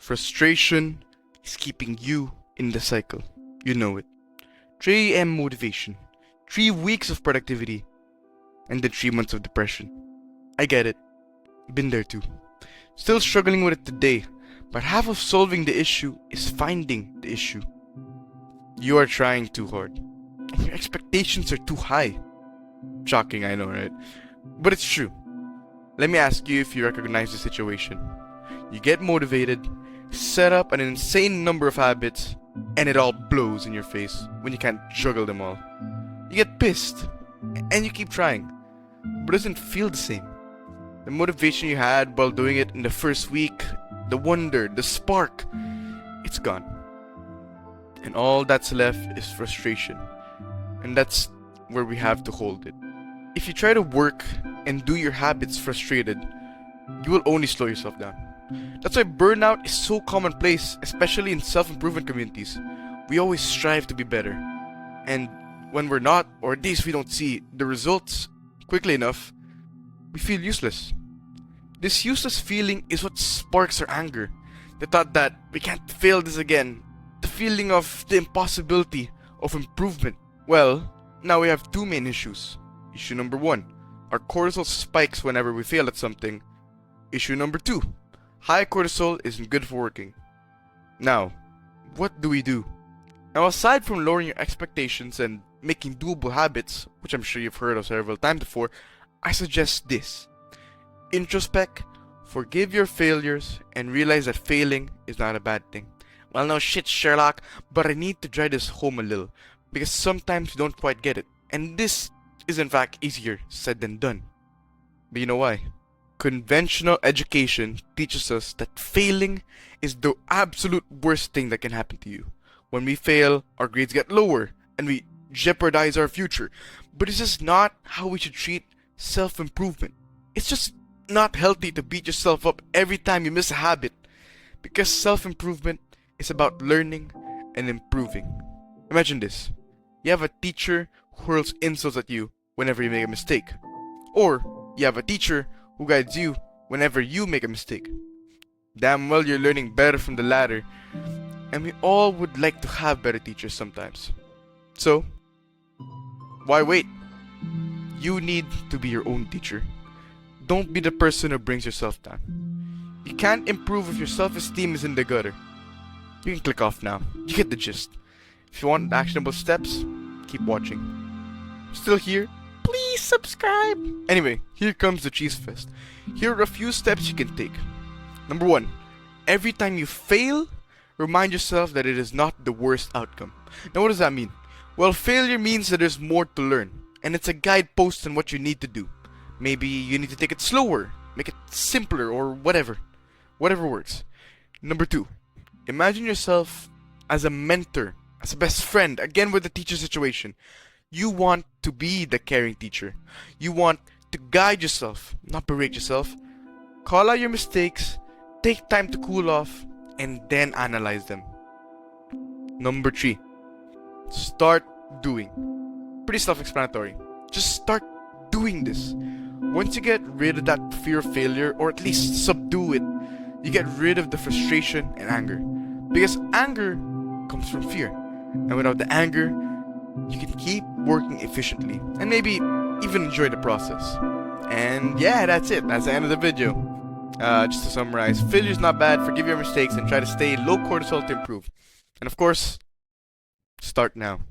Frustration is keeping you in the cycle. You know it. 3 a.m. motivation, 3 weeks of productivity, and then 3 months of depression. I get it. Been there too. Still struggling with it today, but half of solving the issue is finding the issue. You are trying too hard, and your expectations are too high. Shocking, I know, right? But it's true. Let me ask you if you recognize the situation. You get motivated, set up an insane number of habits, and it all blows in your face when you can't juggle them all. You get pissed, and you keep trying, but it doesn't feel the same. The motivation you had while doing it in the first week, the wonder, the spark, it's gone. And all that's left is frustration. And that's where we have to hold it. If you try to work and do your habits frustrated, you will only slow yourself down. That's why burnout is so commonplace, especially in self-improvement communities. We always strive to be better. And when we're not, or at least we don't see the results quickly enough, we feel useless. This useless feeling is what sparks our anger. The thought that we can't fail this again. The feeling of the impossibility of improvement. Well, now we have 2 main issues. Issue number 1, our cortisol spikes whenever we fail at something. Issue number 2, high cortisol isn't good for working. Now, what do we do? Now, aside from lowering your expectations and making doable habits, which I'm sure you've heard of several times before, I suggest this. Introspect, forgive your failures, and realize that failing is not a bad thing. Well, no shit, Sherlock, but I need to drive this home a little, because sometimes you don't quite get it. And this is in fact easier said than done. But you know why? Conventional education teaches us that failing is the absolute worst thing that can happen to you. When we fail, our grades get lower, and we jeopardize our future. But this is not how we should treat self-improvement. It's just not healthy to beat yourself up every time you miss a habit, because self-improvement is about learning and improving. Imagine this. You have a teacher who hurls insults at you whenever you make a mistake. Or you have a teacher who guides you whenever you make a mistake. Damn well you're learning better from the latter, and we all would like to have better teachers sometimes. So, why wait? You need to be your own teacher. Don't be the person who brings yourself down. You can't improve if your self-esteem is in the gutter. You can click off now. You get the gist. If you want actionable steps, keep watching. Still here? Please subscribe! Anyway, here comes the cheese fest. Here are a few steps you can take. Number 1. Every time you fail, remind yourself that it is not the worst outcome. Now what does that mean? Well, failure means that there's more to learn, and it's a guidepost on what you need to do. Maybe you need to take it slower, make it simpler, or whatever. Whatever works. Number 2. Imagine yourself as a mentor, as a best friend, again with the teacher situation. You want to be the caring teacher. You want to guide yourself, not berate yourself. Call out your mistakes, take time to cool off, and then analyze them. Number 3. Start doing. Pretty self-explanatory. Just start doing this. Once you get rid of that fear of failure, or at least subdue it, you get rid of the frustration and anger. Because anger comes from fear. And without the anger, you can keep working efficiently and maybe even enjoy the process. And yeah, that's it. That's the end of the video. Just to summarize, failure is not bad. Forgive your mistakes and try to stay low cortisol to improve. And of course, start now.